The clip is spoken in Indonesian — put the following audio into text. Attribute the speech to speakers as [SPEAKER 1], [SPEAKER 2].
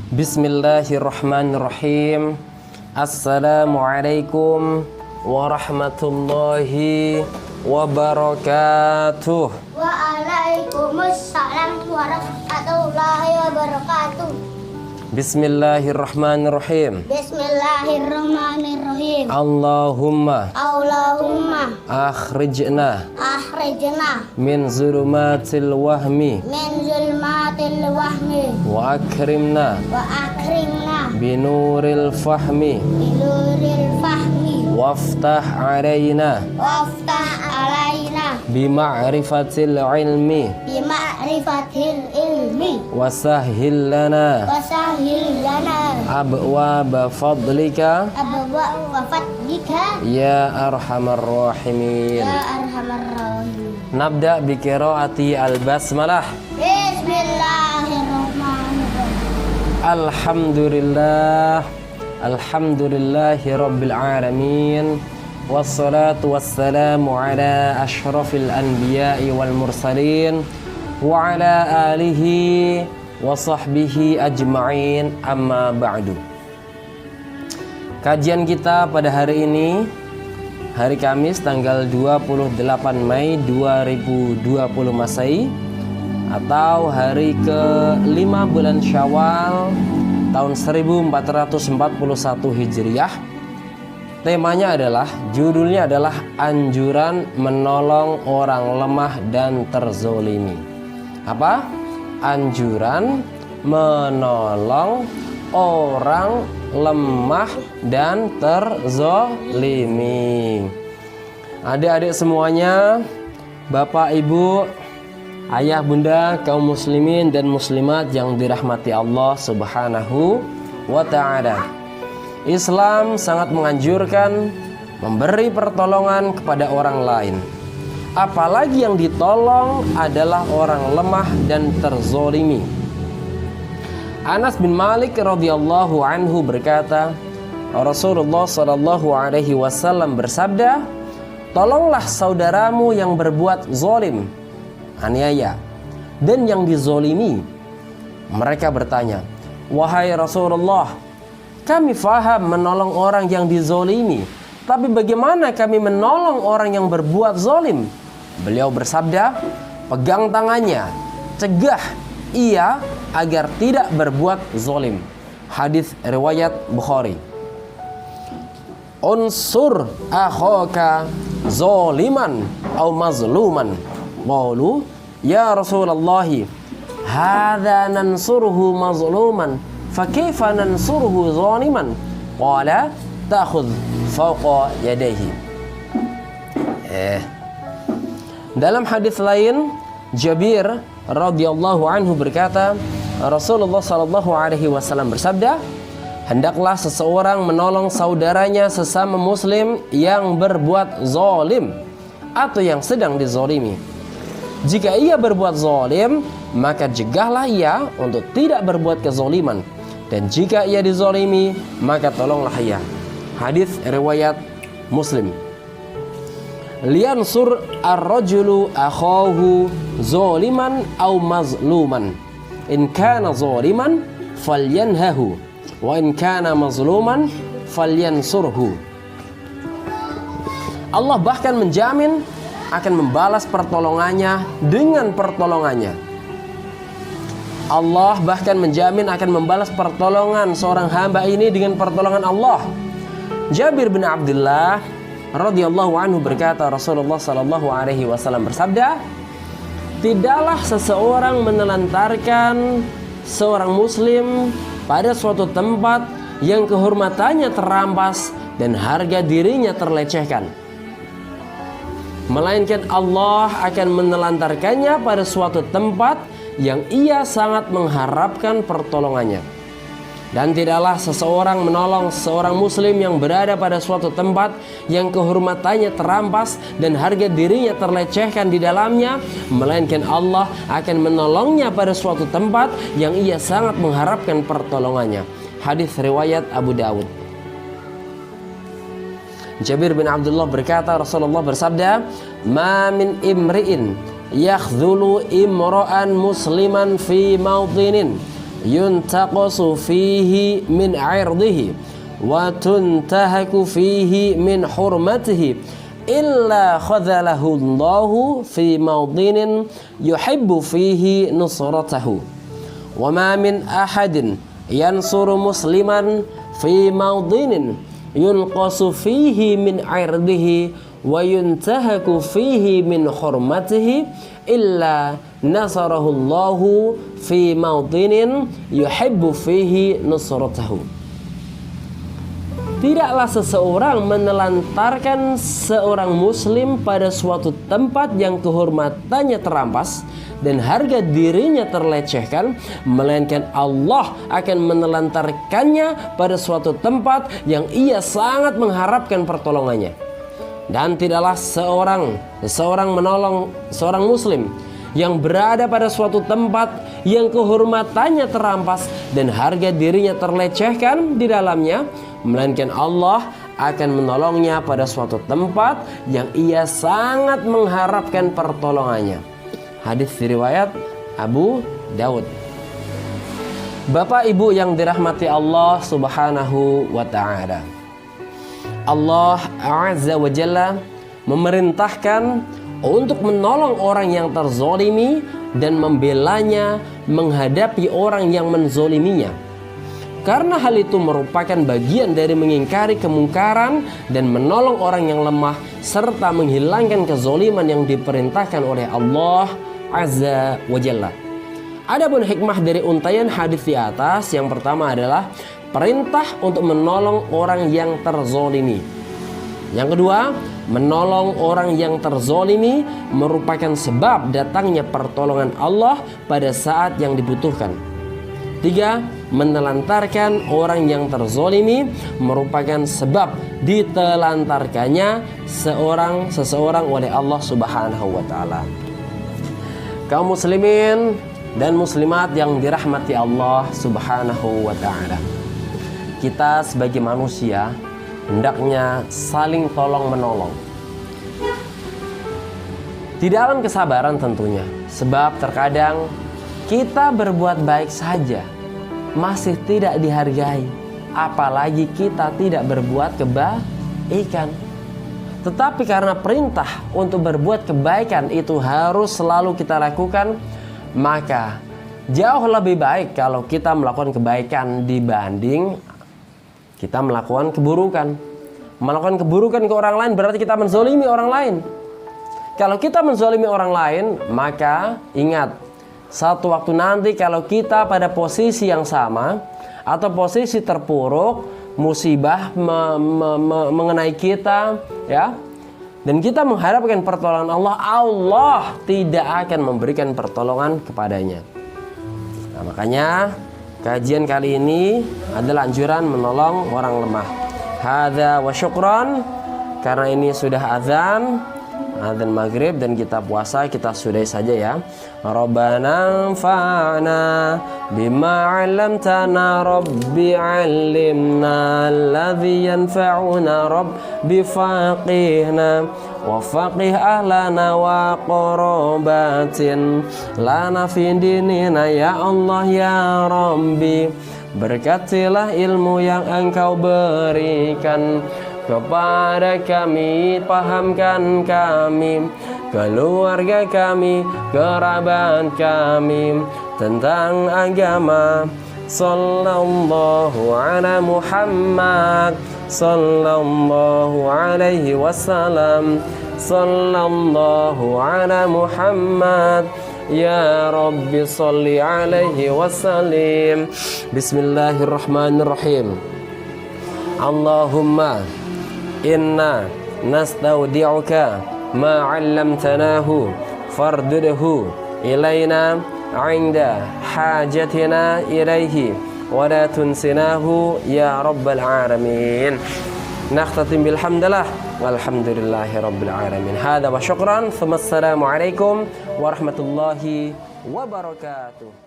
[SPEAKER 1] Bismillahirrahmanirrahim. Assalamualaikum warahmatullahi wabarakatuh.
[SPEAKER 2] Waalaikumsalam warahmatullahi wabarakatuh.
[SPEAKER 1] Bismillahirrahmanirrahim.
[SPEAKER 2] Bismillahirrahmanirrahim.
[SPEAKER 1] Allahumma akhrijna min zulumatil wahmi
[SPEAKER 2] min zulmatil wahmi
[SPEAKER 1] wa akrimna binuril fahmi
[SPEAKER 2] binuril fahmi
[SPEAKER 1] waftah alaina bima'rifatil ilmi wasahhil lana abwaaba fadlika ya arhamar rahimin. Nabda bi qiraati al-basmalah.
[SPEAKER 2] Bismillahirrahmanirrahim.
[SPEAKER 1] Alhamdulillahi rabbil alamin. Wassalatu wassalamu ala ashrafil anbiya'i wal mursalin wa ala alihi wa sahbihi ajma'in, amma ba'du. Kajian kita pada hari ini, hari Kamis tanggal 28 Mei 2020 Masehi, atau hari ke-5 bulan Syawal tahun 1441 Hijriah. Temanya adalah, judulnya adalah anjuran menolong orang lemah dan terzolimi. Apa? Anjuran menolong orang lemah dan terzolimi. Adik-adik semuanya, Bapak, Ibu, Ayah, Bunda, kaum muslimin dan muslimat yang dirahmati Allah Subhanahu wa ta'ala. Islam sangat menganjurkan memberi pertolongan kepada orang lain, apalagi yang ditolong adalah orang lemah dan terzolimi. Anas bin Malik radhiyallahu anhu berkata, Rasulullah sallallahu alaihi wasallam bersabda, "Tolonglah saudaramu yang berbuat zalim, aniaya, dan yang dizolimi." Mereka bertanya, "Wahai Rasulullah, kami faham menolong orang yang dizolimi, tapi bagaimana kami menolong orang yang berbuat zalim?" Beliau bersabda, "Pegang tangannya, cegah ia agar tidak berbuat zalim." Hadis riwayat Bukhari. Unsur akhaka zaliman atau mazluman. Qalu, "Ya Rasulullah, hadza nansuruhu mazluman, fakaifa nansuruhu zaliman?" Qala, "Ta'khudh fawqa yadayhi." Dalam hadis lain, Jabir radhiyallahu anhu berkata, Rasulullah sallallahu alaihi wasallam bersabda, "Hendaklah seseorang menolong saudaranya sesama muslim yang berbuat zalim atau yang sedang dizalimi. Jika ia berbuat zalim, maka cegahlah ia untuk tidak berbuat kezaliman, dan jika ia dizalimi, maka tolonglah ia." Hadis riwayat Muslim. Liyansur ar-rajulu akhahu zaliman aw mazluman. In kana zaliman falyanhahu, wa in kana mazluman falyansurhu. Allah bahkan menjamin akan membalas pertolongannya dengan pertolongannya. Allah bahkan menjamin akan membalas pertolongan seorang hamba ini dengan pertolongan Allah. Jabir bin Abdullah radhiyallahu anhu berkata, Rasulullah sallallahu alaihi wasallam bersabda, "Tidaklah seseorang menelantarkan seorang muslim pada suatu tempat yang kehormatannya terampas dan harga dirinya terlecehkan, melainkan Allah akan menelantarkannya pada suatu tempat yang ia sangat mengharapkan pertolongannya. Dan tidaklah seseorang menolong seorang muslim yang berada pada suatu tempat yang kehormatannya terampas dan harga dirinya terlecehkan di dalamnya, melainkan Allah akan menolongnya pada suatu tempat yang ia sangat mengharapkan pertolongannya." Hadis riwayat Abu Dawud. Jabir bin Abdullah berkata, Rasulullah bersabda, "Ma min imri'in yakhdhulu imra'an musliman fi mawdinin yuntaqasu fihi min 'irdihi wa tuntahaku fihi min hurmatihi illa khadhalahu Allahu fi mawdinin yuhibbu fihi nusratahu wa ma min ahadin yansuru musliman fi mawdinin yunqasu fihi min 'irdihi wa yuntahaku fihi min hurmatihi illa nasarahu Allahu fi mawdinin yuhibbu fihi nusratahu. Tidaklah seseorang menelantarkan seorang muslim pada suatu tempat yang kehormatannya terampas dan harga dirinya terlecehkan, melainkan Allah akan menelantarkannya pada suatu tempat yang ia sangat mengharapkan pertolongannya. Dan tidaklah seseorang menolong seorang muslim yang berada pada suatu tempat yang kehormatannya terampas dan harga dirinya terlecehkan di dalamnya, melainkan Allah akan menolongnya pada suatu tempat yang ia sangat mengharapkan pertolongannya. Hadis riwayat Abu Daud. Bapak Ibu yang dirahmati Allah Subhanahu wa ta'ala, Allah Azza wa Jalla memerintahkan untuk menolong orang yang terzolimi dan membelanya menghadapi orang yang menzoliminya. Karena hal itu merupakan bagian dari mengingkari kemungkaran dan menolong orang yang lemah serta menghilangkan kezoliman yang diperintahkan oleh Allah Azza wa Jalla. Adapun hikmah dari untaian hadis di atas, yang pertama adalah perintah untuk menolong orang yang terzolimi. Yang kedua, menolong orang yang terzolimi merupakan sebab datangnya pertolongan Allah pada saat yang dibutuhkan. Tiga, menelantarkan orang yang terzolimi merupakan sebab ditelantarkannya seseorang oleh Allah Subhanahu wa ta'ala. Kaum muslimin dan muslimat yang dirahmati Allah Subhanahu wa ta'ala, kita sebagai manusia hendaknya saling tolong menolong. Di dalam kesabaran tentunya, sebab terkadang kita berbuat baik saja masih tidak dihargai, apalagi kita tidak berbuat kebaikan. Tetapi karena perintah untuk berbuat kebaikan itu harus selalu kita lakukan, maka jauh lebih baik kalau kita melakukan kebaikan dibanding kita melakukan keburukan. Melakukan keburukan ke orang lain berarti kita menzolimi orang lain. Kalau kita menzolimi orang lain, maka ingat, satu waktu nanti kalau kita pada posisi yang sama atau posisi terpuruk, musibah mengenai kita, ya, dan kita mengharapkan pertolongan Allah, Allah tidak akan memberikan pertolongan kepadanya. Nah, makanya kajian kali ini adalah anjuran menolong orang lemah. Hadza wa syukran. Karena ini sudah azan maghrib dan kita puasa, kita sudahi saja ya. Rabbana anfa'na bima 'allamtana rabbi 'allimna alladhi yanfa'una rabbi faqihna wa faqih ahlana wa qarabatin lana fi dinina ya Allah ya Rabbi. Berkatilah ilmu yang Engkau berikan kepada kami, pahamkan kami, keluarga kami, kerabat kami tentang agama. Sallallahu ala Muhammad, sallallahu alaihi wasallam, sallallahu ala Muhammad. Ya Rabbi salli alaihi wasallim. Bismillahirrahmanirrahim. Allahumma inna nastaudi'uka ma 'allamtanahu fardudhu ilaina 'inda hajatina ilaihi wa la tunsinahu ya rabbal alamin. Nakhtatim bilhamdulillah walhamdulillahi rabbil alamin. Hadza wa syukran. Assalamu alaikum warahmatullahi wabarakatuh.